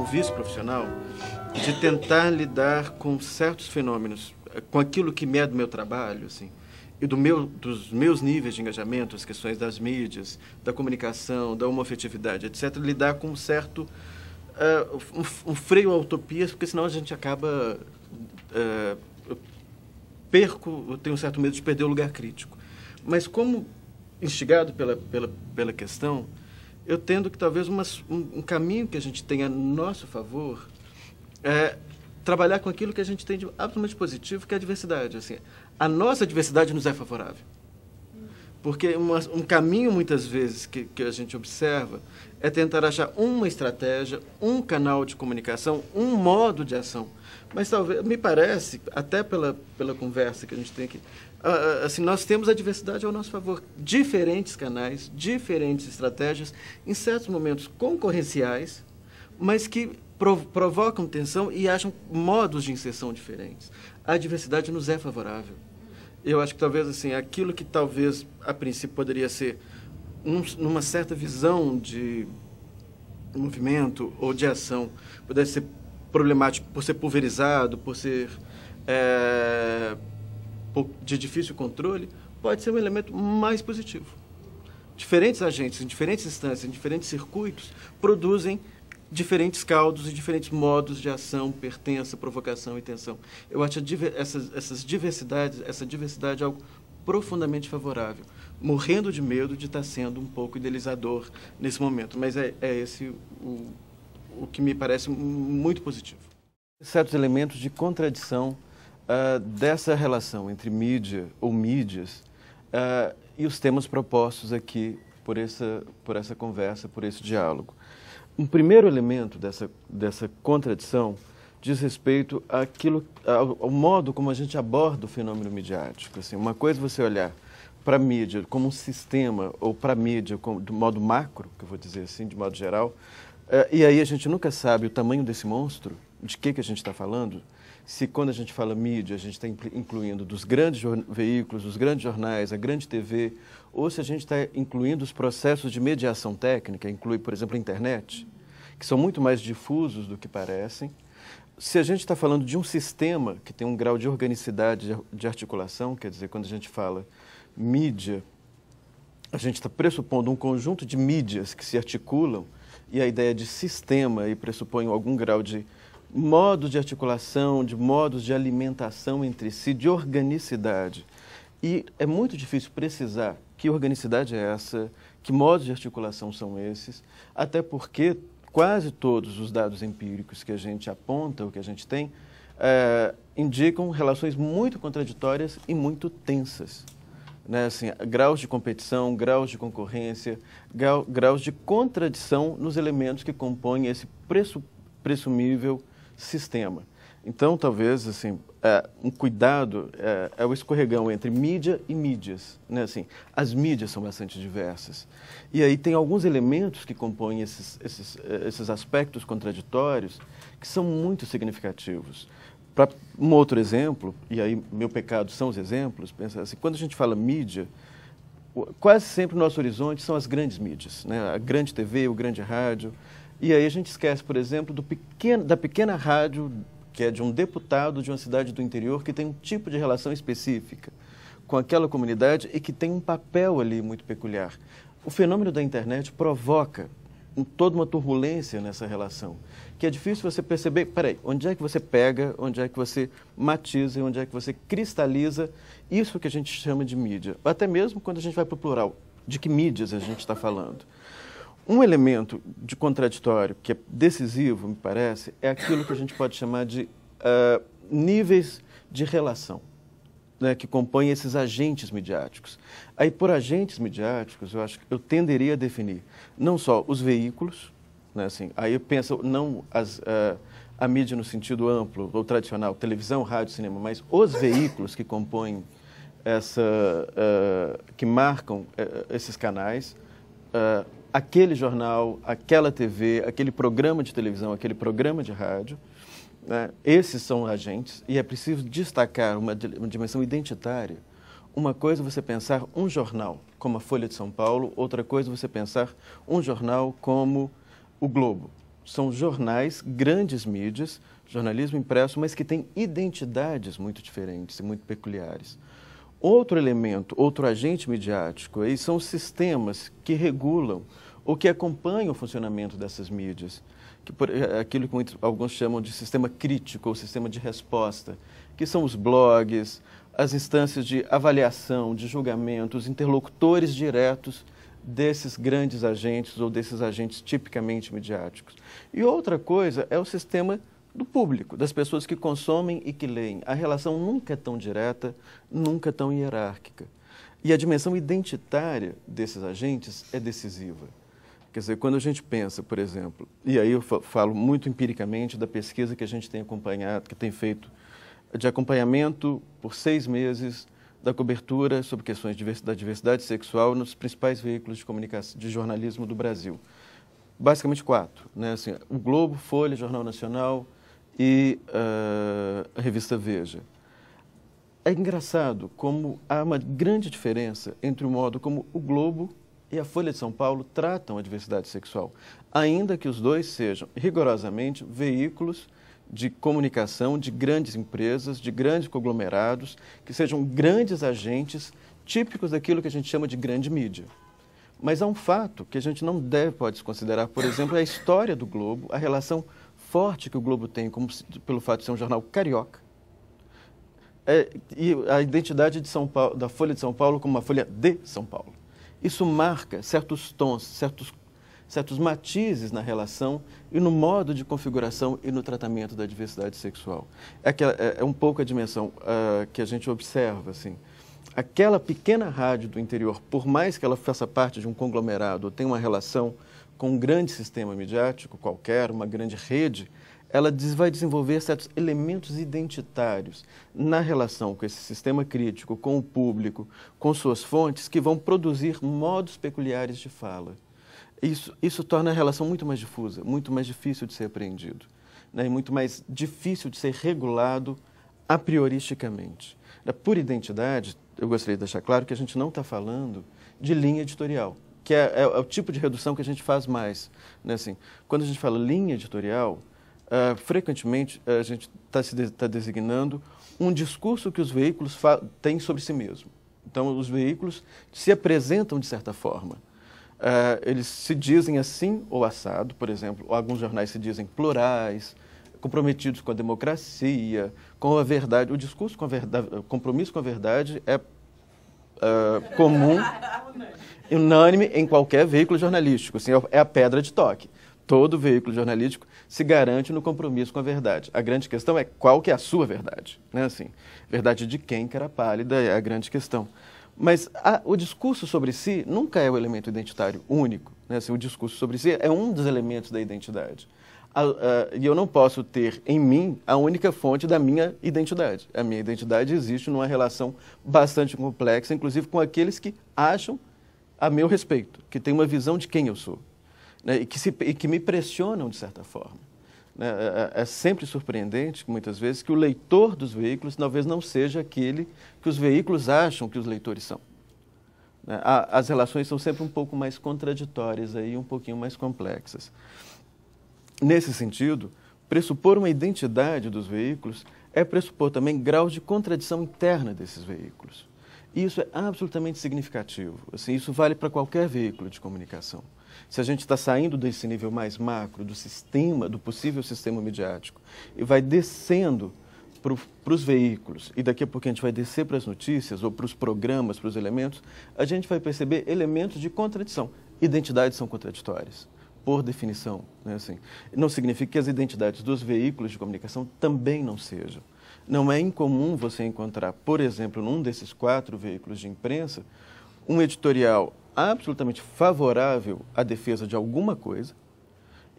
como vice-profissional, de tentar lidar com certos fenômenos, com aquilo que me é do meu trabalho, assim, e dos meus níveis de engajamento, as questões das mídias, da comunicação, da homofetividade, etc., lidar com um certo um freio à utopia, porque senão a gente acaba... eu tenho um certo medo de perder o lugar crítico. Mas como instigado pela questão, eu tendo que talvez um caminho que a gente tem a nosso favor é trabalhar com aquilo que a gente tem de absolutamente positivo, que é a diversidade. Assim, a nossa diversidade nos é favorável. Porque um caminho, muitas vezes, que a gente observa é tentar achar uma estratégia, um canal de comunicação, um modo de ação. Mas talvez, me parece, até pela conversa que a gente tem aqui, assim, nós temos a diversidade ao nosso favor. Diferentes canais, diferentes estratégias, em certos momentos concorrenciais, mas que provocam tensão e acham modos de inserção diferentes. A diversidade nos é favorável. Eu acho que talvez assim, aquilo que talvez a princípio poderia ser numa certa visão de movimento ou de ação, pudesse ser problemático por ser pulverizado, por ser de difícil controle, pode ser um elemento mais positivo. Diferentes agentes, em diferentes instâncias, em diferentes circuitos, produzem diferentes caldos e diferentes modos de ação, pertença, provocação e tensão. Eu acho essa diversidade algo profundamente favorável, morrendo de medo de estar sendo um pouco idealizador nesse momento, mas é esse o que me parece muito positivo. Certos elementos de contradição dessa relação entre mídia ou mídias e os temas propostos aqui por essa conversa, por esse diálogo. Um primeiro elemento dessa contradição diz respeito ao modo como a gente aborda o fenômeno midiático. Assim, uma coisa é você olhar para a mídia como um sistema, ou para a mídia do modo macro, que eu vou dizer assim, de modo geral, e aí a gente nunca sabe o tamanho desse monstro, de que a gente está falando, se quando a gente fala mídia, a gente está incluindo dos grandes veículos, dos grandes jornais, a grande TV, ou se a gente está incluindo os processos de mediação técnica, inclui, por exemplo, a internet, que são muito mais difusos do que parecem. Se a gente está falando de um sistema que tem um grau de organicidade, de articulação, quer dizer, quando a gente fala mídia, a gente está pressupondo um conjunto de mídias que se articulam, e a ideia de sistema aí pressupõe algum grau de modos de articulação, de modos de alimentação entre si, de organicidade. E é muito difícil precisar que organicidade é essa, que modos de articulação são esses, até porque quase todos os dados empíricos que a gente aponta, o que a gente tem, indicam relações muito contraditórias e muito tensas. Né? Assim, graus de competição, graus de concorrência, graus de contradição nos elementos que compõem esse presumível sistema. Então, talvez, assim, um cuidado é o escorregão entre mídia e mídias. Né? Assim, as mídias são bastante diversas. E aí tem alguns elementos que compõem esses aspectos contraditórios que são muito significativos. Para um outro exemplo, e aí meu pecado são os exemplos, pensa assim, quando a gente fala mídia, quase sempre o nosso horizonte são as grandes mídias, né? A grande TV, o grande rádio. E aí a gente esquece, por exemplo, da pequena rádio, que é de um deputado de uma cidade do interior que tem um tipo de relação específica com aquela comunidade e que tem um papel ali muito peculiar. O fenômeno da internet provoca toda uma turbulência nessa relação, que é difícil você perceber, peraí, onde é que você pega, onde é que você matiza, onde é que você cristaliza isso que a gente chama de mídia. Até mesmo quando a gente vai para o plural, de que mídias a gente está falando. Um elemento de contraditório que é decisivo, me parece, é aquilo que a gente pode chamar de níveis de relação, né, que compõem esses agentes midiáticos. Aí, por agentes midiáticos, eu acho que eu tenderia a definir não só os veículos, né, assim, aí eu penso não a mídia no sentido amplo ou tradicional, televisão, rádio, cinema, mas os veículos que compõem que marcam esses canais, aquele jornal, aquela TV, aquele programa de televisão, aquele programa de rádio, né? Esses são agentes e é preciso destacar uma dimensão identitária. Uma coisa é você pensar um jornal como a Folha de São Paulo, outra coisa é você pensar um jornal como o Globo, São jornais, grandes mídias, jornalismo impresso, mas que têm identidades muito diferentes e muito peculiares. Outro elemento, outro agente midiático, aí são os sistemas que regulam ou que acompanham o funcionamento dessas mídias, aquilo que alguns chamam de sistema crítico ou sistema de resposta, que são os blogs, as instâncias de avaliação, de julgamento, os interlocutores diretos desses grandes agentes ou desses agentes tipicamente midiáticos. E outra coisa é o sistema do público, das pessoas que consomem e que leem. A relação nunca é tão direta, nunca tão hierárquica. E a dimensão identitária desses agentes é decisiva. Quer dizer, quando a gente pensa, por exemplo, e aí eu falo muito empiricamente da pesquisa que a gente tem acompanhado, que tem feito de acompanhamento por 6 meses da cobertura sobre questões da diversidade sexual nos principais veículos de comunicação, de jornalismo do Brasil. Basicamente 4, né? Assim, o Globo, Folha, Jornal Nacional e a revista Veja. É engraçado como há uma grande diferença entre o modo como o Globo e a Folha de São Paulo tratam a diversidade sexual, ainda que os dois sejam rigorosamente veículos de comunicação de grandes empresas, de grandes conglomerados, que sejam grandes agentes típicos daquilo que a gente chama de grande mídia. Mas há um fato que a gente não pode considerar, por exemplo, é a história do Globo, a relação forte que o Globo tem pelo fato de ser um jornal carioca, e a identidade de São Paulo, da Folha de São Paulo como uma Folha de São Paulo. Isso marca certos tons, certos matizes na relação e no modo de configuração e no tratamento da diversidade sexual. É um pouco a dimensão que a gente observa, assim. Aquela pequena rádio do interior, por mais que ela faça parte de um conglomerado ou tenha uma relação com um grande sistema midiático qualquer, uma grande rede, ela vai desenvolver certos elementos identitários na relação com esse sistema crítico, com o público, com suas fontes, que vão produzir modos peculiares de fala. Isso torna a relação muito mais difusa, muito mais difícil de ser apreendido, né? E muito mais difícil de ser regulado a prioristicamente. Por identidade, eu gostaria de deixar claro que a gente não está falando de linha editorial, que é o tipo de redução que a gente faz mais, né? Assim, quando a gente fala linha editorial, frequentemente a gente está designando um discurso que os veículos têm sobre si mesmo. Então, os veículos se apresentam de certa forma. Eles se dizem assim ou assado, por exemplo, alguns jornais se dizem plurais, comprometidos com a democracia, com a verdade. O discurso com a verdade, o compromisso com a verdade é comum, unânime em qualquer veículo jornalístico. Assim, é a pedra de toque. Todo veículo jornalístico se garante no compromisso com a verdade. A grande questão é qual que é a sua verdade, né? Assim, verdade de quem, cara pálida, é a grande questão. Mas o discurso sobre si nunca é o elemento identitário único, né? Assim, o discurso sobre si é um dos elementos da identidade. E eu não posso ter em mim a única fonte da minha identidade. A minha identidade existe numa relação bastante complexa, inclusive com aqueles que acham a meu respeito, que têm uma visão de quem eu sou, né? E que me pressionam de certa forma. Né? É sempre surpreendente, muitas vezes, que o leitor dos veículos talvez não seja aquele que os veículos acham que os leitores são. Né? As relações são sempre um pouco mais contraditórias, aí, um pouquinho mais complexas. Nesse sentido, pressupor uma identidade dos veículos é pressupor também graus de contradição interna desses veículos. E isso é absolutamente significativo. Assim, isso vale para qualquer veículo de comunicação. Se a gente está saindo desse nível mais macro, do sistema, do possível sistema midiático, e vai descendo para os veículos, e daqui a pouco a gente vai descer para as notícias, ou para os programas, para os elementos, a gente vai perceber elementos de contradição. Identidades são contraditórias, por definição. Né? Assim, não significa que as identidades dos veículos de comunicação também não sejam. Não é incomum você encontrar, por exemplo, num desses 4 veículos de imprensa, um editorial absolutamente favorável à defesa de alguma coisa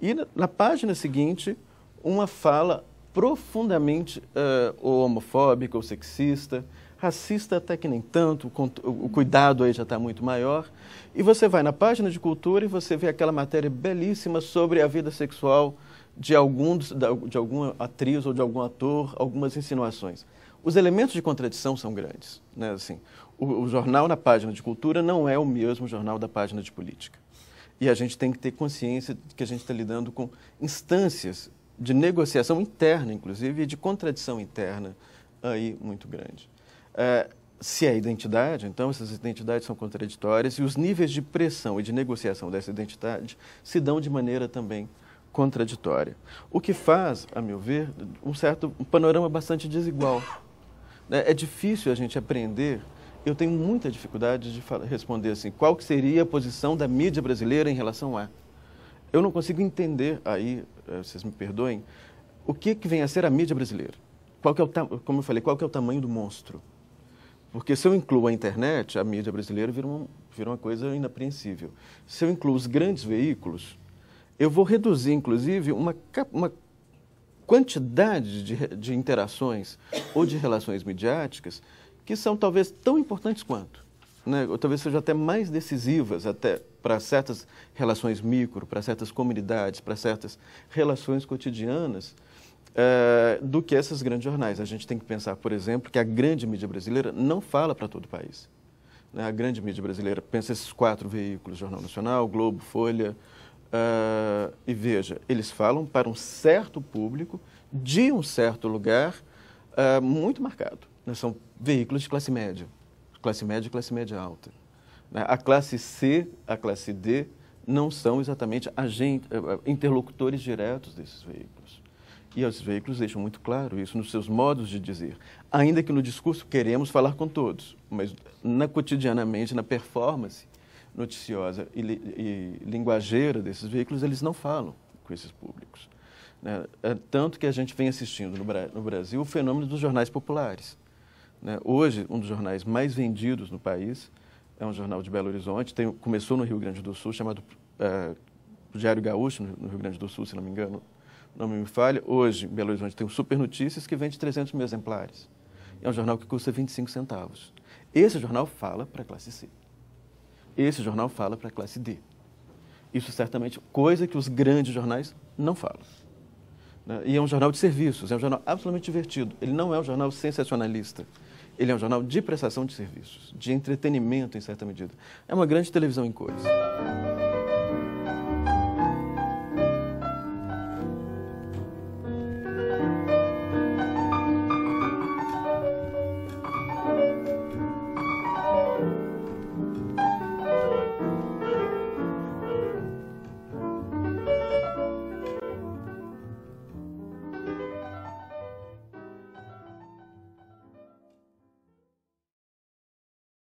e, na página seguinte, uma fala profundamente homofóbica ou sexista, racista até que nem tanto, o cuidado aí já está muito maior. E você vai na página de cultura e você vê aquela matéria belíssima sobre a vida sexual de alguma atriz ou de algum ator, algumas insinuações. Os elementos de contradição são grandes, né? Assim, o jornal na página de cultura não é o mesmo jornal da página de política. E a gente tem que ter consciência de que a gente está lidando com instâncias de negociação interna, inclusive, e de contradição interna aí muito grande. Se é identidade, então essas identidades são contraditórias e os níveis de pressão e de negociação dessa identidade se dão de maneira também contraditória. O que faz, a meu ver, um panorama bastante desigual. É difícil a gente aprender. Eu tenho muita dificuldade de responder assim, qual que seria a posição da mídia brasileira em relação a... Eu não consigo entender aí, vocês me perdoem, o que vem a ser a mídia brasileira. Como eu falei, qual que é o tamanho do monstro? Porque se eu incluo a internet, a mídia brasileira vira uma coisa inapreensível. Se eu incluo os grandes veículos, eu vou reduzir, inclusive, uma quantidade de interações ou de relações midiáticas que são talvez tão importantes quanto, né? Ou talvez sejam até mais decisivas até para certas relações micro, para certas comunidades, para certas relações cotidianas, do que esses grandes jornais. A gente tem que pensar, por exemplo, que a grande mídia brasileira não fala para todo o país, né? A grande mídia brasileira pensa esses 4 veículos, Jornal Nacional, Globo, Folha, e Veja, eles falam para um certo público, de um certo lugar, muito marcado, né? São veículos de classe média e classe média alta, né? A classe C, a classe D não são exatamente interlocutores diretos desses veículos. E esses veículos deixam muito claro isso nos seus modos de dizer. Ainda que no discurso queremos falar com todos, mas cotidianamente, na performance noticiosa e linguageira desses veículos, eles não falam com esses públicos, né? Tanto que a gente vem assistindo no Brasil o fenômeno dos jornais populares, né? Hoje, um dos jornais mais vendidos no país é um jornal de Belo Horizonte, começou no Rio Grande do Sul, chamado Diário Gaúcho, no Rio Grande do Sul, se não me engano, não me falha. Hoje, em Belo Horizonte, tem o Super Notícias, que vende 300 mil exemplares. É um jornal que custa 25 centavos. Esse jornal fala para a classe C. Esse jornal fala para a classe D. Isso certamente coisa que os grandes jornais não falam, né? E é um jornal de serviços, é um jornal absolutamente divertido. Ele não é um jornal sensacionalista. Ele é um jornal de prestação de serviços, de entretenimento em certa medida. É uma grande televisão em cores.